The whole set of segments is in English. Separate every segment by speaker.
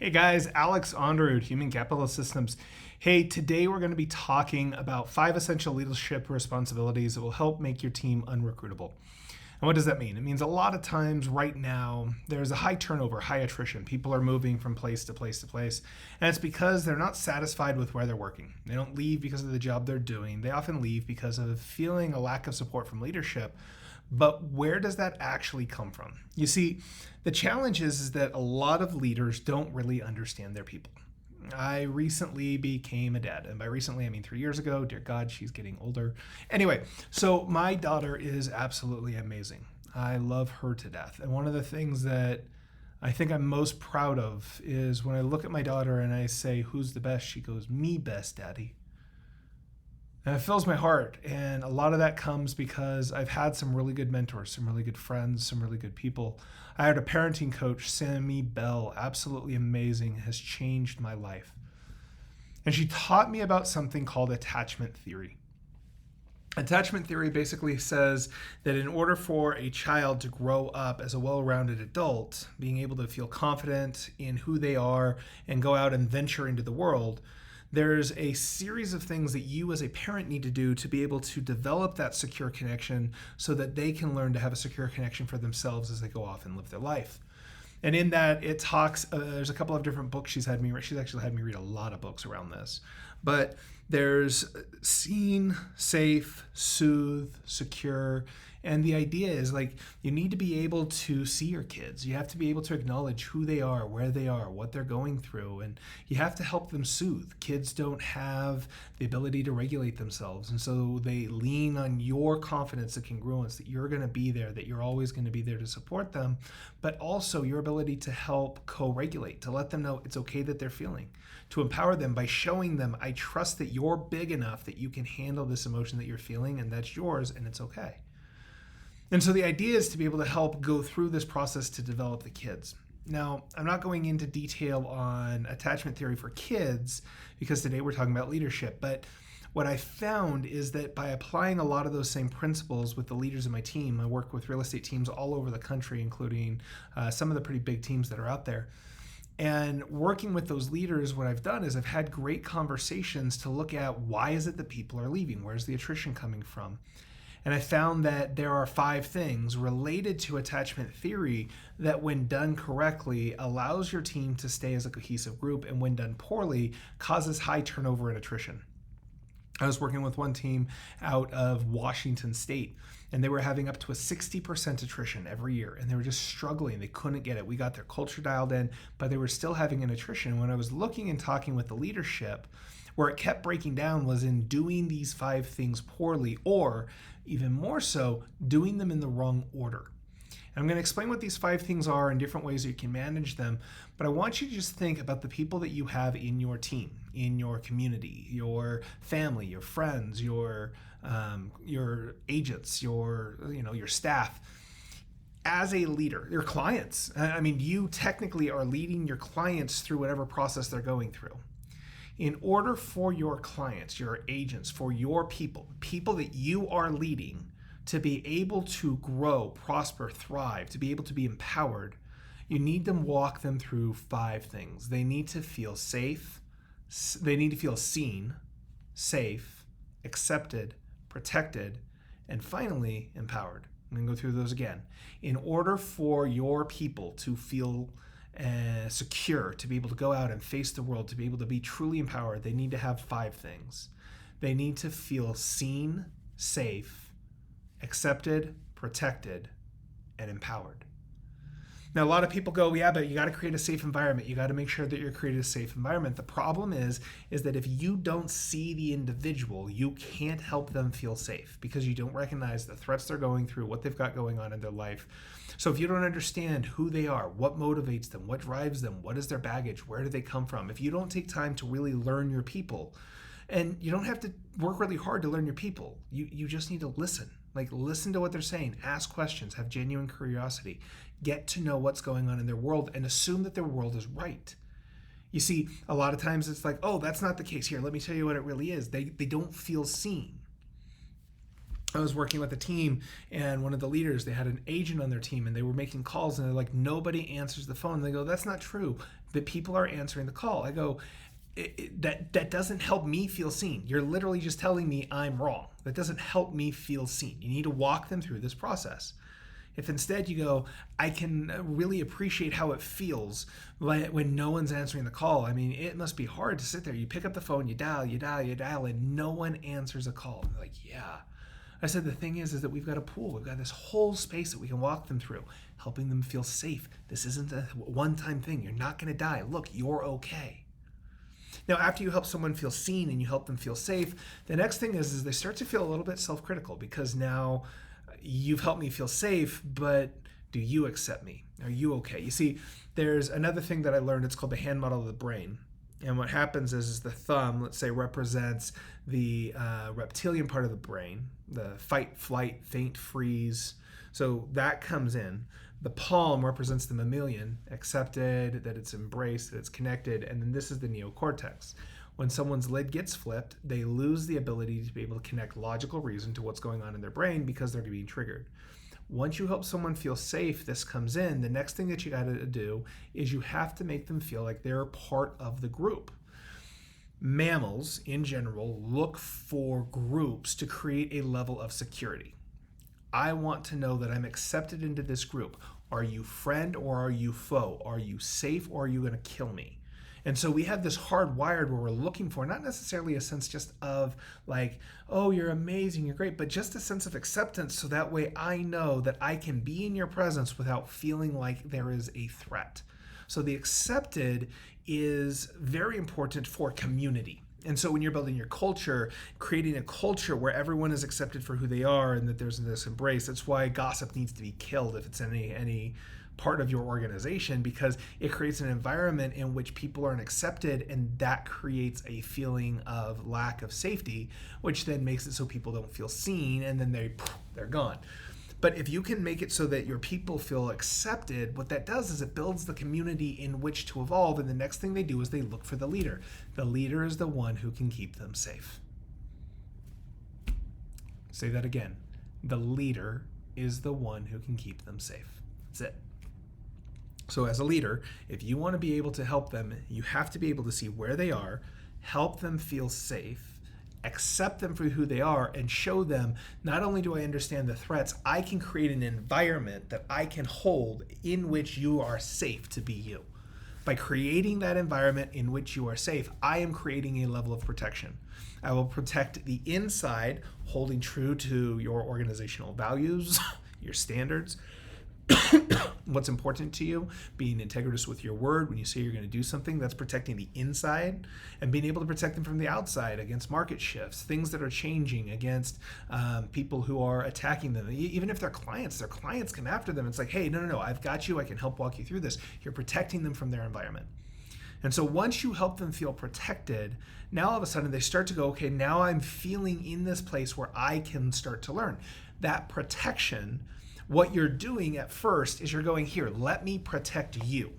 Speaker 1: Hey guys, Alex Onderud, Human Capital Systems. Hey, today we're going to be talking about 5 essential leadership responsibilities that will help make your team unrecruitable. And what does that mean? It means a lot of times right now there's a high turnover, high attrition. People are moving from place to place to place. And it's because they're not satisfied with where they're working. They don't leave because of the job they're doing. They often leave because of feeling a lack of support from leadership. But where does that actually come from? You see, the challenge is that a lot of leaders don't really understand their people. I recently became a dad. And by recently, I mean 3 years ago. Dear God, she's getting older. Anyway, so my daughter is absolutely amazing. I love her to death. And one of the things that I think I'm most proud of is when I look at my daughter and I say, "Who's the best?" She goes, "Me best, Daddy." And it fills my heart. And a lot of that comes because I've had some really good mentors, some really good friends, some really good people. I had a parenting coach, Sammy Bell, absolutely amazing, has changed my life. And she taught me about something called attachment theory. Attachment theory basically says that in order for a child to grow up as a well-rounded adult, being able to feel confident in who they are and go out and venture into the world, there's a series of things that you as a parent need to do to be able to develop that secure connection so that they can learn to have a secure connection for themselves as they go off and live their life. And in that, it talks, there's a couple of different books she's actually had me read a lot of books around this. But there's seen, safe, soothe, secure. And the idea is like, you need to be able to see your kids. You have to be able to acknowledge who they are, where they are, what they're going through. And you have to help them soothe. Kids don't have the ability to regulate themselves. And so they lean on your confidence and congruence that you're going to be there, that you're always going to be there to support them, but also your ability to help co-regulate, to let them know it's okay that they're feeling, to empower them by showing them, I trust that you're big enough that you can handle this emotion that you're feeling, and that's yours, and it's okay. And so the idea is to be able to help go through this process to develop the kids. Now, I'm not going into detail on attachment theory for kids because today we're talking about leadership, but what I found is that by applying a lot of those same principles with the leaders of my team, I work with real estate teams all over the country, including some of the pretty big teams that are out there. And working with those leaders, what I've done is I've had great conversations to look at why is it that people are leaving? Where's the attrition coming from? And I found that there are 5 things related to attachment theory that when done correctly allows your team to stay as a cohesive group, and when done poorly causes high turnover and attrition. I was working with one team out of Washington State, and they were having up to a 60% attrition every year, and they were just struggling. They couldn't get it. We got their culture dialed in, but they were still having an attrition. When I was looking and talking with the leadership, where it kept breaking down was in doing these 5 things poorly, or even more so, doing them in the wrong order. And I'm going to explain what these 5 things are and different ways that you can manage them. But I want you to just think about the people that you have in your team, in your community, your family, your friends, your agents, your staff. As a leader, your clients. I mean, you technically are leading your clients through whatever process they're going through. In order for your clients, your agents, for your people that you are leading to be able to grow, prosper, thrive, to be able to be empowered, you need to walk them through 5 things. They need to feel safe. They need to feel seen, safe, accepted, protected, and finally, empowered. I'm going to go through those again. In order for your people to feel secure, to be able to go out and face the world, to be able to be truly empowered, they need to have 5 things. They need to feel seen, safe, accepted, protected, and empowered. Now, a lot of people go, yeah, but you got to create a safe environment. You got to make sure that you're creating a safe environment. The problem is that if you don't see the individual, you can't help them feel safe because you don't recognize the threats they're going through, what they've got going on in their life. So if you don't understand who they are, what motivates them, what drives them, what is their baggage, where do they come from, if you don't take time to really learn your people, and you don't have to work really hard to learn your people, you just need to listen. Like, listen to what they're saying, ask questions, have genuine curiosity, get to know what's going on in their world, and assume that their world is right. You see, a lot of times it's like, oh, that's not the case here. Let me tell you what it really is. They don't feel seen. I was working with a team, and one of the leaders, they had an agent on their team, and they were making calls, and they're like, nobody answers the phone. And they go, that's not true. But people are answering the call. I go, that doesn't help me feel seen. You're literally just telling me I'm wrong. That doesn't help me feel seen. You need to walk them through this process. If instead you go, I can really appreciate how it feels when no one's answering the call. I mean, it must be hard to sit there. You pick up the phone, you dial, and no one answers a call. And they're like, yeah. I said, the thing is that we've got a pool. We've got this whole space that we can walk them through, helping them feel safe. This isn't a one-time thing. You're not going to die. Look, you're okay. Now, after you help someone feel seen and you help them feel safe, the next thing is they start to feel a little bit self-critical, because now you've helped me feel safe, but do you accept me? Are you okay? You see, there's another thing that I learned. It's called the hand model of the brain. And what happens is the thumb, let's say, represents the reptilian part of the brain, the fight, flight, faint, freeze. So that comes in. The palm represents the mammalian, accepted, that it's embraced, that it's connected. And then this is the neocortex. When someone's lid gets flipped, they lose the ability to be able to connect logical reason to what's going on in their brain because they're being triggered. Once you help someone feel safe, this comes in. The next thing that you got to do is you have to make them feel like they're part of the group. Mammals, in general, look for groups to create a level of security. I want to know that I'm accepted into this group. Are you friend or are you foe? Are you safe or are you going to kill me? And so we have this hardwired where we're looking for not necessarily a sense just of like, oh, you're amazing, you're great, but just a sense of acceptance, so that way I know that I can be in your presence without feeling like there is a threat. So the accepted is very important for community. And so when you're building your culture, creating a culture where everyone is accepted for who they are and that there's this embrace, that's why gossip needs to be killed if it's any part of your organization, because it creates an environment in which people aren't accepted, and that creates a feeling of lack of safety, which then makes it so people don't feel seen, and then they're gone. But if you can make it so that your people feel accepted, what that does is it builds the community in which to evolve, and the next thing they do is they look for the leader. The leader is the one who can keep them safe. Say that again. The leader is the one who can keep them safe. That's it. So as a leader, if you want to be able to help them, you have to be able to see where they are, help them feel safe, accept them for who they are, and show them, not only do I understand the threats, I can create an environment that I can hold in which you are safe to be you. By creating that environment in which you are safe, I am creating a level of protection. I will protect the inside, holding true to your organizational values, your standards, what's important to you, being integritous with your word. When you say you're going to do something, that's protecting the inside, and being able to protect them from the outside against market shifts, things that are changing, against people who are attacking them. Even if they're clients, their clients come after them. It's like, hey, no, I've got you. I can help walk you through this. You're protecting them from their environment. And so once you help them feel protected, now all of a sudden they start to go, okay, now I'm feeling in this place where I can start to learn. That protection, what you're doing at first is you're going, here, let me protect you.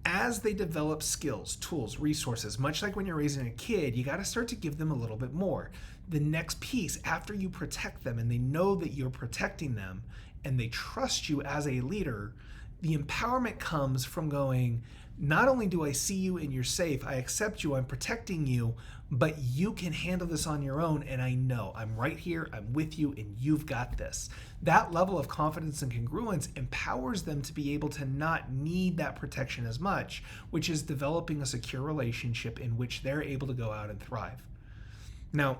Speaker 1: As they develop skills, tools, resources, much like when you're raising a kid, you got to start to give them a little bit more. The next piece, after you protect them and they know that you're protecting them and they trust you as a leader, the empowerment comes from going, not only do I see you and you're safe, I accept you, I'm protecting you, but you can handle this on your own, and I know I'm right here, I'm with you, and you've got this. That level of confidence and congruence empowers them to be able to not need that protection as much, which is developing a secure relationship in which they're able to go out and thrive. Now,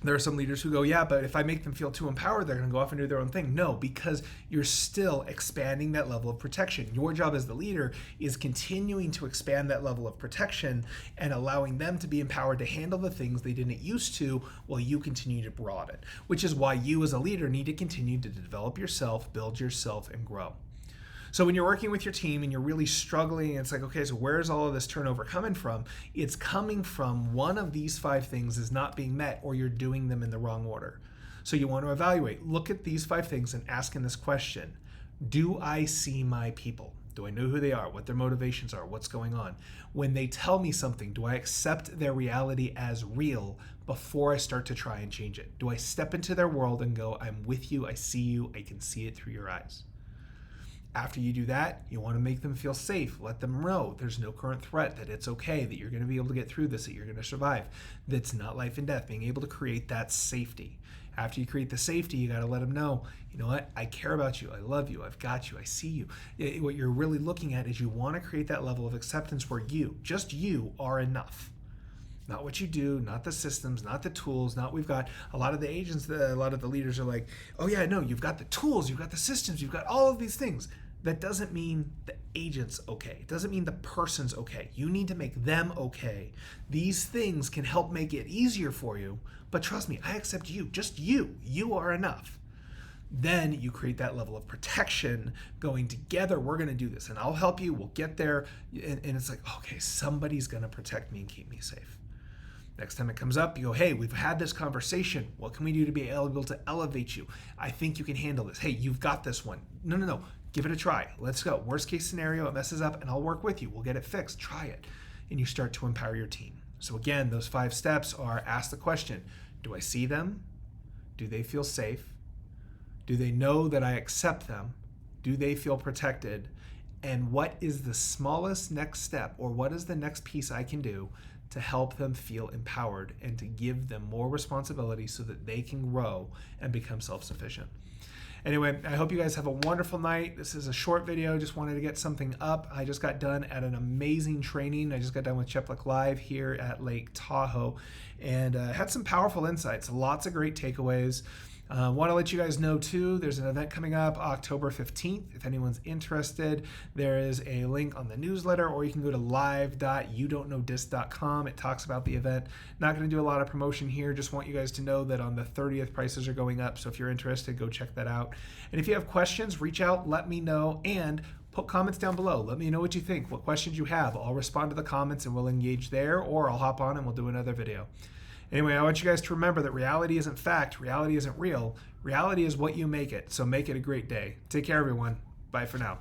Speaker 1: there are some leaders who go, yeah, but if I make them feel too empowered, they're going to go off and do their own thing. No, because you're still expanding that level of protection. Your job as the leader is continuing to expand that level of protection and allowing them to be empowered to handle the things they didn't used to while you continue to broaden, which is why you as a leader need to continue to develop yourself, build yourself, and grow. So when you're working with your team and you're really struggling, it's like, okay, so where's all of this turnover coming from? It's coming from one of these 5 things is not being met, or you're doing them in the wrong order. So you want to evaluate, look at these 5 things and ask in this question, do I see my people? Do I know who they are, what their motivations are, what's going on? When they tell me something, do I accept their reality as real before I start to try and change it? Do I step into their world and go, I'm with you, I see you, I can see it through your eyes? After you do that, you want to make them feel safe. Let them know there's no current threat, that it's okay, that you're going to be able to get through this, that you're going to survive, that's not life and death. Being able to create that safety. After you create the safety, you got to let them know, you know what, I care about you, I love you, I've got you, I see you. What you're really looking at is you want to create that level of acceptance where you, just you, are enough. Not what you do, not the systems, not the tools, not we've got a lot of the agents, a lot of the leaders are like, oh yeah, no, you've got the tools, you've got the systems, you've got all of these things. That doesn't mean the agent's okay. It doesn't mean the person's okay. You need to make them okay. These things can help make it easier for you, but trust me, I accept you, just you. You are enough. Then you create that level of protection going together. We're going to do this and I'll help you. We'll get there. And it's like, okay, somebody's going to protect me and keep me safe. Next time it comes up, you go, hey, we've had this conversation. What can we do to be able to elevate you? I think you can handle this. Hey, you've got this one. No. Give it a try. Let's go. Worst case scenario, it messes up and I'll work with you. We'll get it fixed. Try it. And you start to empower your team. So again, those 5 steps are: ask the question, do I see them? Do they feel safe? Do they know that I accept them? Do they feel protected? And what is the smallest next step, or what is the next piece I can do to help them feel empowered and to give them more responsibility so that they can grow and become self-sufficient? Anyway, I hope you guys have a wonderful night. This is a short video. Just wanted to get something up. I just got done at an amazing training. I just got done with Cheplak Live here at Lake Tahoe and had some powerful insights, lots of great takeaways. Want to let you guys know too, there's an event coming up October 15th. If anyone's interested, there is a link on the newsletter, or you can go to live.youdon'tknowdisc.com. It talks about the event. Not going to do a lot of promotion here. Just want you guys to know that on the 30th, prices are going up. So if you're interested, go check that out. And if you have questions, reach out, let me know, and put comments down below. Let me know what you think, what questions you have. I'll respond to the comments and we'll engage there, or I'll hop on and we'll do another video. Anyway, I want you guys to remember that reality isn't fact, reality isn't real. Reality is what you make it, so make it a great day. Take care, everyone. Bye for now.